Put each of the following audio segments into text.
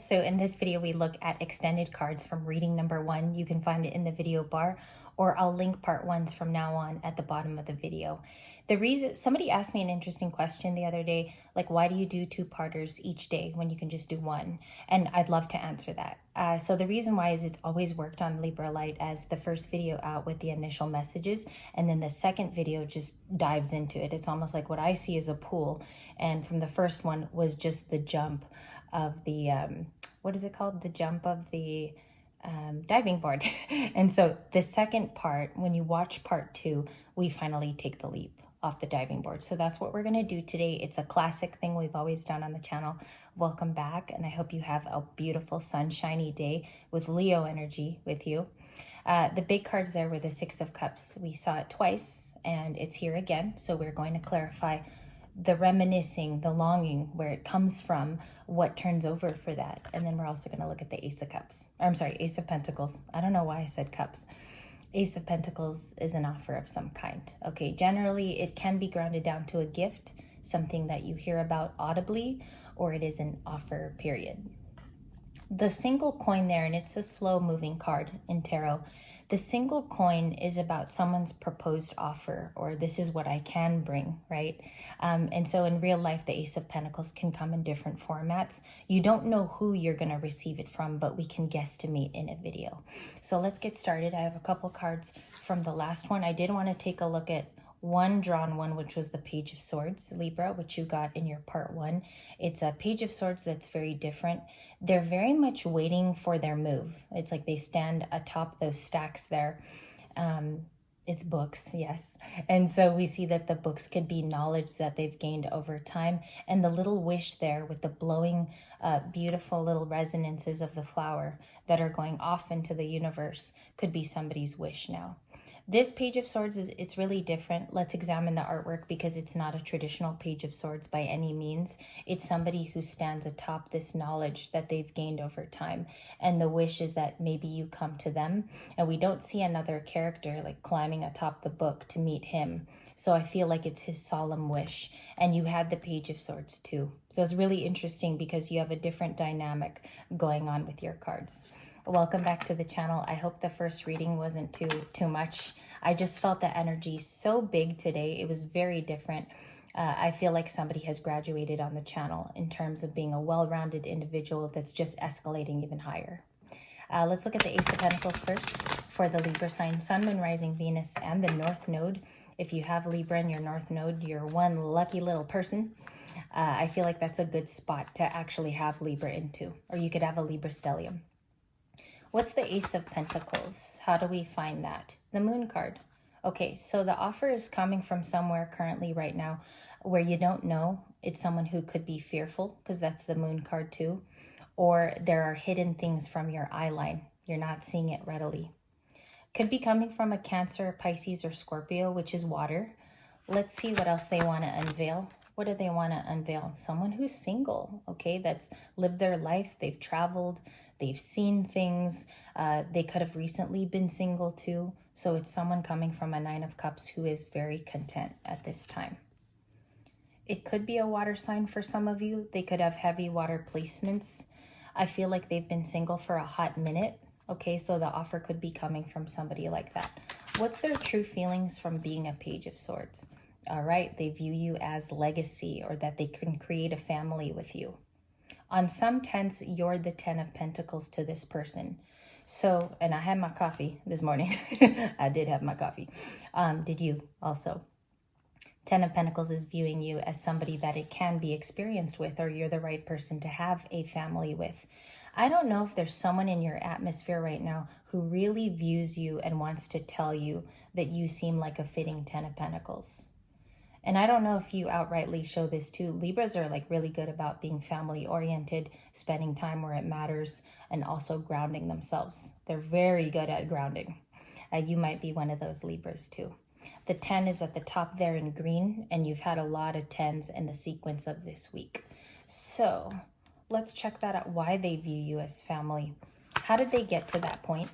So in this video, we look at extended cards from reading number 1. You can find it in the video bar, or I'll link part 1s from now on at the bottom of the video. The reason, somebody asked me an interesting question the other day, like, why do you do 2-parters each day when you can just do one? And I'd love to answer that. So the reason why is it's always worked on Libra Light as the first video out with the initial messages, and then the second video just dives into it. It's almost like what I see as a pool, and from the first one was just the jump of the, what is it called? The jump of the diving board. And so the second part, when you watch part 2, we finally take the leap off the diving board. So that's what we're going to do today. It's a classic thing we've always done on the channel. Welcome back, and I hope you have a beautiful sunshiny day with Leo energy with you. The big cards there were the 6 of Cups. We saw it twice and it's here again. So we're going to clarify the reminiscing, the longing, where it comes from, what turns over for that. And then we're also going to look at the Ace of Cups. I'm sorry, Ace of Pentacles. I don't know why I said cups. Ace of Pentacles is an offer of some kind. Okay, generally it can be grounded down to a gift, something that you hear about audibly, or it is an offer, period. The single coin there, and it's a slow moving card in tarot. The single coin is about someone's proposed offer, or this is what I can bring, right? And so in real life, the Ace of Pentacles can come in different formats. You don't know who you're going to receive it from, but we can guesstimate in a video. So let's get started. I have a couple cards from the last one. I did want to take a look at one drawn one, which was the Page of Swords, Libra, which you got in your part 1. It's a Page of Swords that's very different. They're very much waiting for their move. It's like they stand atop those stacks there. It's books, yes. And so we see that the books could be knowledge that they've gained over time. And the little wish there with the blowing, beautiful little resonances of the flower that are going off into the universe could be somebody's wish now. This Page of Swords, it's really different. Let's examine the artwork because it's not a traditional Page of Swords by any means. It's somebody who stands atop this knowledge that they've gained over time. And the wish is that maybe you come to them. And we don't see another character like climbing atop the book to meet him. So I feel like it's his solemn wish. And you had the Page of Swords too. So it's really interesting because you have a different dynamic going on with your cards. Welcome back to the channel. I hope the first reading wasn't too much. I just felt the energy so big today. It was very different. I feel like somebody has graduated on the channel in terms of being a well-rounded individual that's just escalating even higher. Let's look at the Ace of Pentacles first for the Libra sign, Sun, Moon, Rising, Venus, and the North Node. If you have Libra in your North Node, you're one lucky little person. I feel like that's a good spot to actually have Libra into, or you could have a Libra stellium. What's the Ace of Pentacles? How do we find that? The Moon card. Okay, so the offer is coming from somewhere currently right now where you don't know. It's someone who could be fearful because that's the Moon card too. Or there are hidden things from your eye line. You're not seeing it readily. Could be coming from a Cancer, Pisces, or Scorpio, which is water. Let's see what else they want to unveil. What do they want to unveil? Someone who's single, okay, that's lived their life. They've traveled. They've seen things. They could have recently been single too. So it's someone coming from a 9 of Cups who is very content at this time. It could be a water sign for some of you. They could have heavy water placements. I feel like they've been single for a hot minute. Okay, so the offer could be coming from somebody like that. What's their true feelings from being a Page of Swords? All right, they view you as legacy, or that they can create a family with you. On some tense, you're the 10 of Pentacles to this person. So, and I had my coffee this morning. I did have my coffee. Did you also? 10 of Pentacles is viewing you as somebody that it can be experienced with, or you're the right person to have a family with. I don't know if there's someone in your atmosphere right now who really views you and wants to tell you that you seem like a fitting 10 of Pentacles. And I don't know if you outrightly show this too. Libras are like really good about being family oriented, spending time where it matters, and also grounding themselves. They're very good at grounding. You might be one of those Libras too. The 10 is at the top there in green, and you've had a lot of 10s in the sequence of this week. So let's check that out, why they view you as family. How did they get to that point?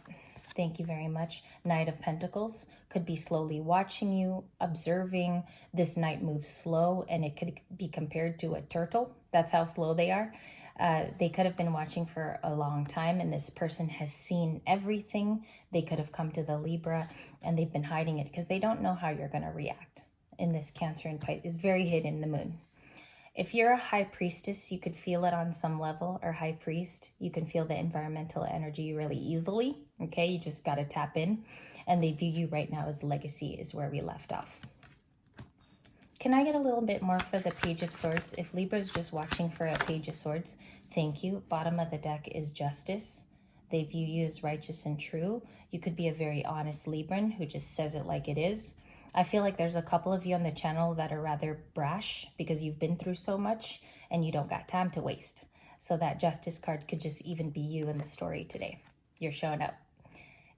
Thank you very much. Knight of Pentacles could be slowly watching you, observing. This knight moves slow, and it could be compared to a turtle. That's how slow they are. They could have been watching for a long time, and this person has seen everything. They could have come to the Libra, and they've been hiding it because they don't know how you're going to react in this Cancer and Pisces. It's very hidden in the moon. If you're a high priestess, you could feel it on some level, or high priest. You can feel the environmental energy really easily, okay? You just got to tap in. And they view you right now as legacy is where we left off. Can I get a little bit more for the Page of Swords? If Libra's just watching for a Page of Swords, thank you. Bottom of the deck is Justice. They view you as righteous and true. You could be a very honest Libran who just says it like it is. I feel like there's a couple of you on the channel that are rather brash because you've been through so much and you don't got time to waste. So that Justice card could just even be you in the story today. You're showing up.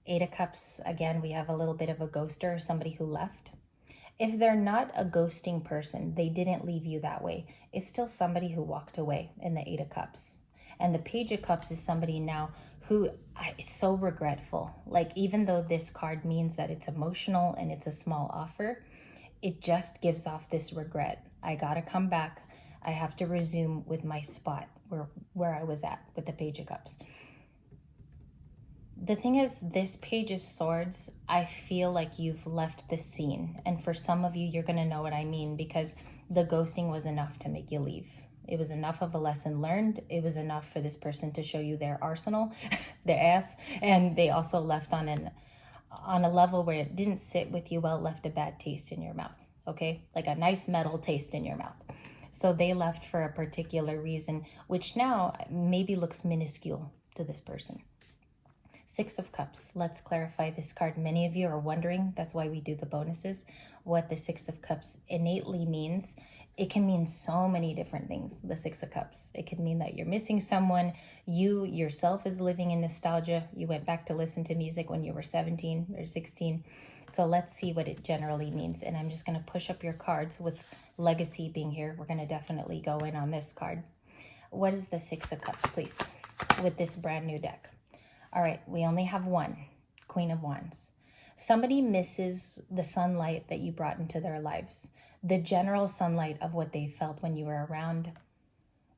8 of Cups, again, we have a little bit of a ghoster or somebody who left. If they're not a ghosting person, they didn't leave you that way. It's still somebody who walked away in the 8 of Cups. And the Page of Cups is somebody now who is so regretful. Like, even though this card means that it's emotional and it's a small offer, it just gives off this regret. I gotta come back. I have to resume with my spot where I was at with the Page of Cups. The thing is, this Page of Swords, I feel like you've left the scene. And for some of you, you're going to know what I mean, because the ghosting was enough to make you leave. It was enough of a lesson learned. It was enough for this person to show you their arsenal, their ass. And they also left on a level where it didn't sit with you well, left a bad taste in your mouth, okay? Like a nice metal taste in your mouth. So they left for a particular reason, which now maybe looks minuscule to this person. 6 of Cups. Let's clarify this card. Many of you are wondering, that's why we do the bonuses, what the 6 of Cups innately means. It can mean so many different things, the 6 of Cups. It could mean that you're missing someone. You yourself is living in nostalgia. You went back to listen to music when you were 17 or 16. So let's see what it generally means. And I'm just going to push up your cards with legacy being here. We're going to definitely go in on this card. What is the 6 of Cups, please, with this brand new deck? All right, we only have one, Queen of Wands. Somebody misses the sunlight that you brought into their lives, the general sunlight of what they felt when you were around.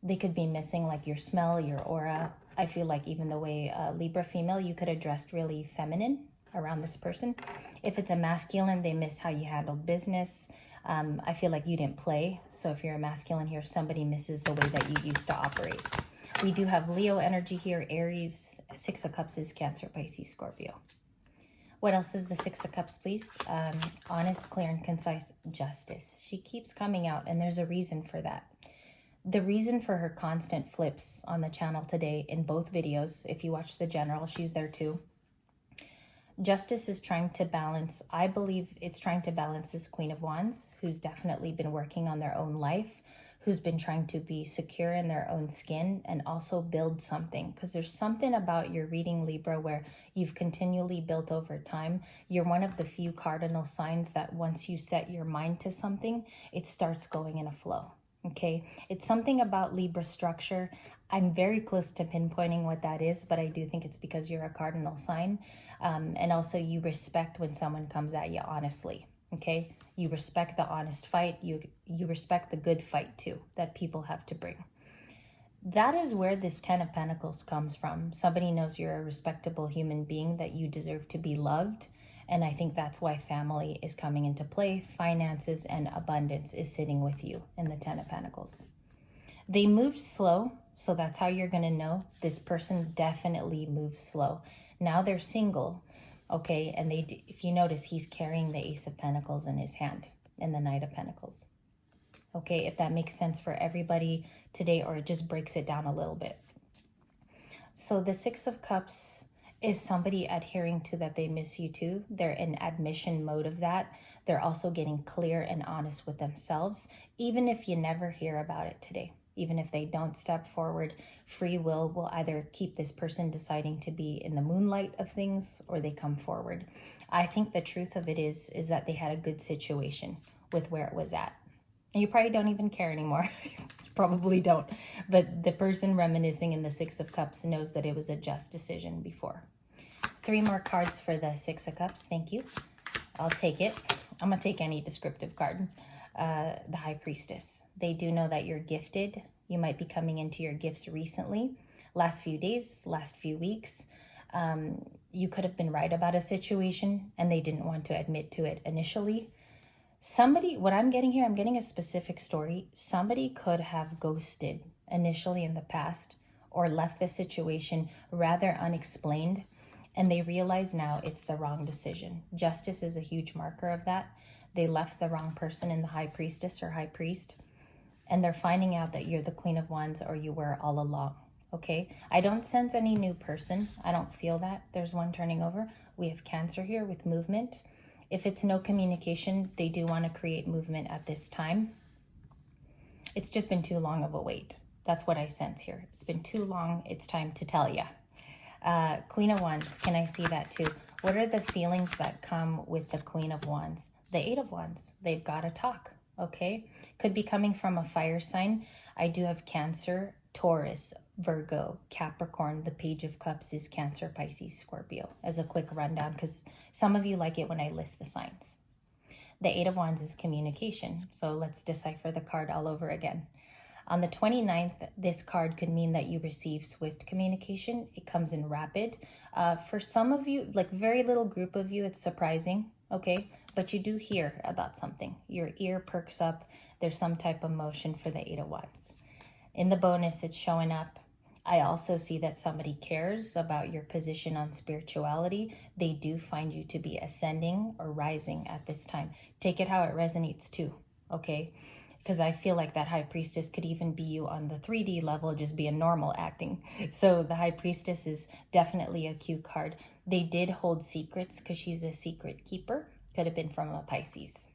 They could be missing like your smell, your aura. I feel like even the way Libra female, you could have dressed really feminine around this person. If it's a masculine, they miss how you handled business. I feel like you didn't play. So if you're a masculine here, somebody misses the way that you used to operate. We do have Leo energy here, Aries. 6 of Cups is Cancer, Pisces, Scorpio. What else is the 6 of Cups, please? Honest, clear, and concise justice. She keeps coming out, and there's a reason for that. The reason for her constant flips on the channel today in both videos, if you watch the general, she's there too. Justice is trying to balance, I believe it's trying to balance this Queen of Wands, who's definitely been working on their own life, who's been trying to be secure in their own skin and also build something. Because there's something about your reading, Libra, where you've continually built over time. You're one of the few cardinal signs that once you set your mind to something, it starts going in a flow, okay? It's something about Libra structure. I'm very close to pinpointing what that is, but I do think it's because you're a cardinal sign. And also you respect when someone comes at you honestly. Okay, you respect the honest fight. You respect the good fight too that people have to bring. That is where this 10 of Pentacles comes from. Somebody knows you're a respectable human being, that you deserve to be loved. And I think that's why family is coming into play. Finances and abundance is sitting with you in the 10 of Pentacles. They moved slow, so that's how you're going to know this person definitely moves slow. Now they're single. Okay, and if you notice, he's carrying the Ace of Pentacles in his hand and the Knight of Pentacles. Okay, if that makes sense for everybody today, or it just breaks it down a little bit. So the 6 of Cups is somebody adhering to that they miss you too. They're in admission mode of that. They're also getting clear and honest with themselves, even if you never hear about it today. Even if they don't step forward, free will either keep this person deciding to be in the moonlight of things, or they come forward. I think the truth of it is that they had a good situation with where it was at. And you probably don't even care anymore. You probably don't. But the person reminiscing in the 6 of Cups knows that it was a just decision before. 3 more cards for the 6 of Cups. Thank you. I'll take it. I'm going to take any descriptive card. The High Priestess. They do know that you're gifted. You might be coming into your gifts recently, last few days, last few weeks. You could have been right about a situation and they didn't want to admit to it initially. Somebody, what I'm getting here, I'm getting a specific story. Somebody could have ghosted initially in the past or left the situation rather unexplained, and they realize now it's the wrong decision. Justice is a huge marker of that. They left the wrong person in the high priestess or high priest, and they're finding out that you're the Queen of Wands or you were all along. Okay, I don't sense any new person. I don't feel that. There's one turning over. We have Cancer here with movement. If it's no communication, they do want to create movement at this time. It's just been too long of a wait. That's what I sense here. It's been too long. It's time to tell ya. Queen of Wands, can I see that too? What are the feelings that come with the Queen of Wands? The Eight of Wands, they've got to talk, okay? Could be coming from a fire sign. I do have Cancer, Taurus, Virgo, Capricorn. The Page of Cups is Cancer, Pisces, Scorpio, as a quick rundown, because some of you like it when I list the signs. The Eight of Wands is communication. So let's decipher the card all over again. On the 29th, this card could mean that you receive swift communication. It comes in rapid. For some of you, like very little group of you, it's surprising, okay? But you do hear about something. Your ear perks up. There's some type of motion for the Eight of Wands. In the bonus, it's showing up. I also see that somebody cares about your position on spirituality. They do find you to be ascending or rising at this time. Take it how it resonates too, okay? Because I feel like that high priestess could even be you on the 3D level, just be a normal acting. So the high priestess is definitely a cute card. They did hold secrets because she's a secret keeper. Could have been from a Pisces.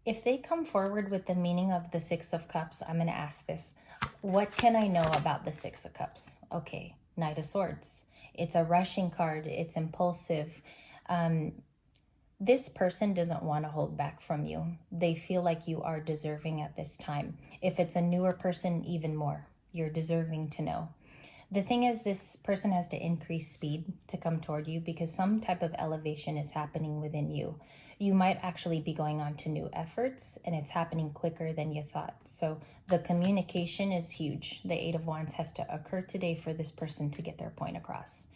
If they come forward with the meaning of the Six of Cups, I'm going to ask this. What can I know about the Six of Cups? Okay, Knight of Swords. It's a rushing card. It's impulsive. This person doesn't want to hold back from you. They feel like you are deserving at this time. If it's a newer person, even more. You're deserving to know. The thing is, this person has to increase speed to come toward you because some type of elevation is happening within you. You might actually be going on to new efforts and it's happening quicker than you thought. So the communication is huge. The Eight of Wands has to occur today for this person to get their point across.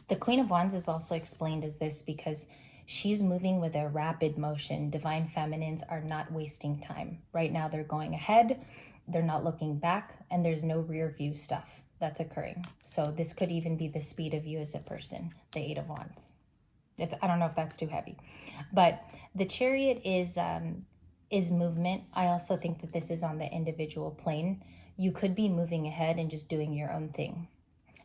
The Queen of Wands is also explained as this because she's moving with a rapid motion. Divine feminines are not wasting time. Right now they're going ahead, they're not looking back, and there's no rear view stuff that's occurring. So this could even be the speed of you as a person, the Eight of Wands. I don't know if that's too heavy. But the Chariot is movement. I also think that this is on the individual plane. You could be moving ahead and just doing your own thing.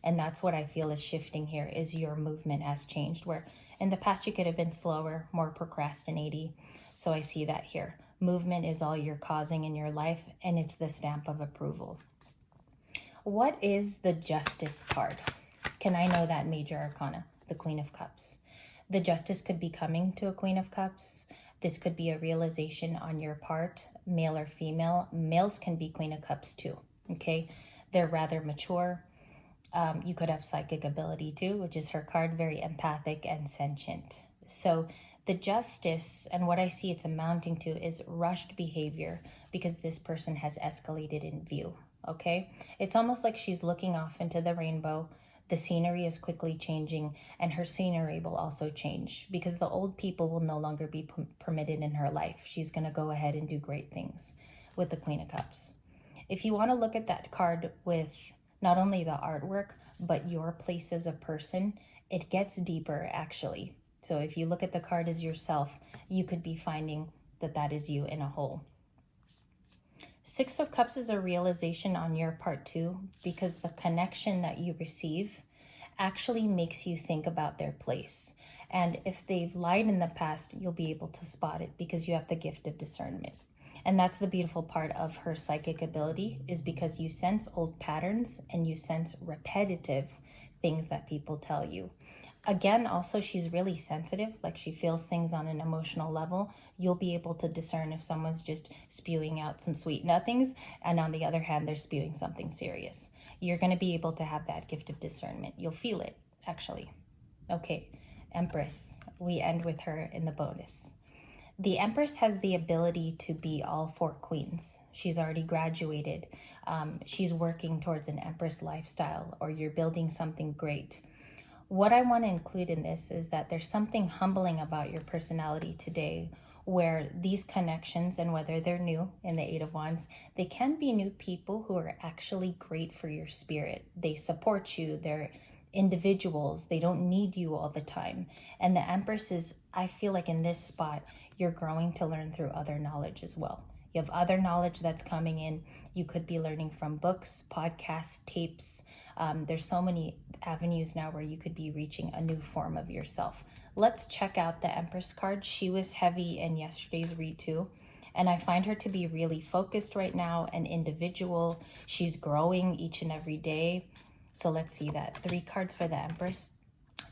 And that's what I feel is shifting here, is your movement has changed, where in the past you could have been slower, more procrastinating. So I see that here. Movement is all you're causing in your life, and it's the stamp of approval. What is the Justice card? Can I know that major arcana? The Queen of Cups. The Justice could be coming to a Queen of Cups. This could be a realization on your part, male or female. Males can be Queen of Cups too, okay? They're rather mature. You could have psychic ability too, which is her card, very empathic and sentient. So the Justice, and what I see it's amounting to, is rushed behavior because this person has escalated in view, okay? It's almost like she's looking off into the rainbow. The scenery is quickly changing, and her scenery will also change because the old people will no longer be permitted in her life. She's going to go ahead and do great things with the Queen of Cups. If you want to look at that card with not only the artwork, but your place as a person, it gets deeper actually. So if you look at the card as yourself, you could be finding that that is you in a whole. Six of Cups is a realization on your part too, because the connection that you receive actually makes you think about their place. And if they've lied in the past, you'll be able to spot it because you have the gift of discernment. And that's the beautiful part of her psychic ability, is because you sense old patterns and you sense repetitive things that people tell you. Again, also, she's really sensitive, like she feels things on an emotional level. You'll be able to discern if someone's just spewing out some sweet nothings, and on the other hand, they're spewing something serious. You're going to be able to have that gift of discernment. You'll feel it, actually. Okay, Empress. We end with her in the bonus. The Empress has the ability to be all four queens. She's already graduated. She's working towards an Empress lifestyle, or you're building something great. What I want to include in this is that there's something humbling about your personality today, where these connections, and whether they're new in the Eight of Wands, they can be new people who are actually great for your spirit. They support you. They're individuals. They don't need you all the time. And the Empress is, I feel like in this spot, you're growing to learn through other knowledge as well. You have other knowledge that's coming in. You could be learning from books, podcasts, tapes. There's so many avenues now where you could be reaching a new form of yourself. Let's check out the Empress card. She was heavy in yesterday's read too. And I find her to be really focused right now and individual. She's growing each and every day. So let's see that. 3 cards for the Empress.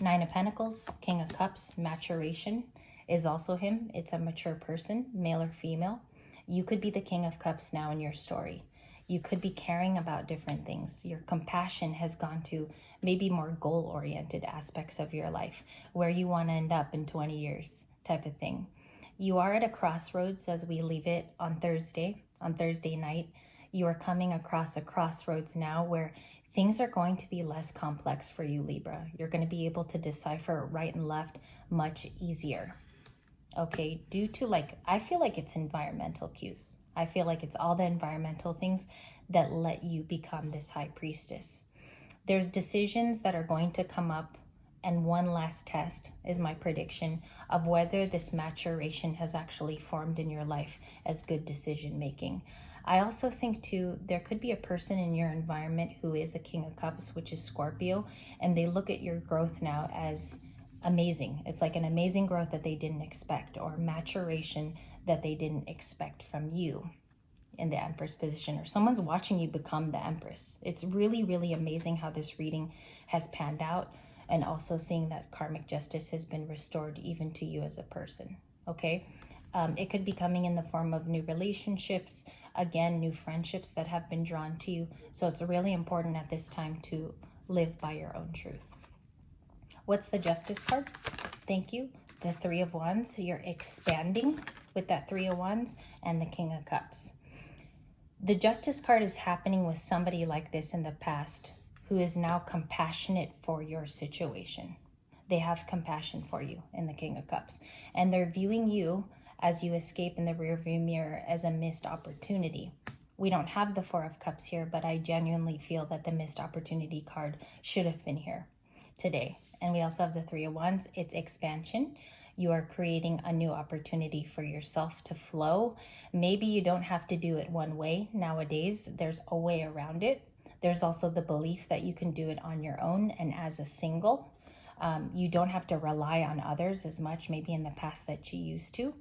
9 of Pentacles, King of Cups, maturation is also him. It's a mature person, male or female. You could be the King of Cups now in your story. You could be caring about different things. Your compassion has gone to maybe more goal-oriented aspects of your life, where you want to end up in 20 years type of thing. You are at a crossroads as we leave it on Thursday night. You are coming across a crossroads now where things are going to be less complex for you, Libra. You're going to be able to decipher right and left much easier. Okay, due to I feel like it's environmental cues. I feel like it's all the environmental things that let you become this high priestess. There's decisions that are going to come up, and one last test is my prediction of whether this maturation has actually formed in your life as good decision making. I also think too, there could be a person in your environment who is a King of Cups, which is Scorpio, and they look at your growth now as amazing. It's like an amazing growth that they didn't expect, or maturation that they didn't expect from you in the Empress position, or someone's watching you become the Empress. It's really, really amazing how this reading has panned out, and also seeing that karmic justice has been restored even to you as a person. Okay, it could be coming in the form of new relationships, again, new friendships that have been drawn to you. So it's really important at this time to live by your own truth. What's the Justice card? Thank you. The 3 of Wands. You're expanding with that 3 of Wands and the King of Cups. The Justice card is happening with somebody like this in the past who is now compassionate for your situation. They have compassion for you in the King of Cups. And they're viewing you as you escape in the rearview mirror as a missed opportunity. We don't have the 4 of Cups here, but I genuinely feel that the missed opportunity card should have been here today. And we also have the 3 of Wands. It's expansion. You are creating a new opportunity for yourself to flow. Maybe you don't have to do it one way. Nowadays, there's a way around it. There's also the belief that you can do it on your own and as a single. You don't have to rely on others as much, maybe in the past that you used to.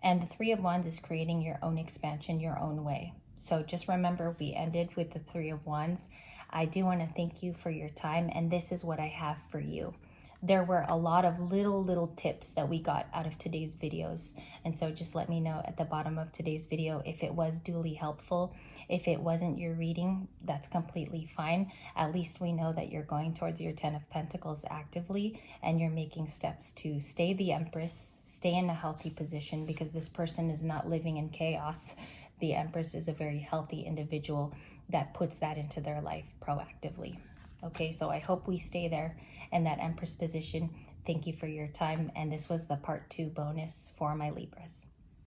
And the 3 of Wands is creating your own expansion, your own way. So just remember, we ended with the 3 of Wands. I do want to thank you for your time, and this is what I have for you. There were a lot of little tips that we got out of today's videos, and so just let me know at the bottom of today's video if it was duly helpful. If it wasn't your reading, that's completely fine. At least we know that you're going towards your 10 of Pentacles actively, and you're making steps to stay the Empress, stay in a healthy position, because this person is not living in chaos. The Empress is a very healthy individual that puts that into their life proactively. Okay, so I hope we stay there in that Empress position. Thank you for your time, and this was the part 2 bonus for my Libras.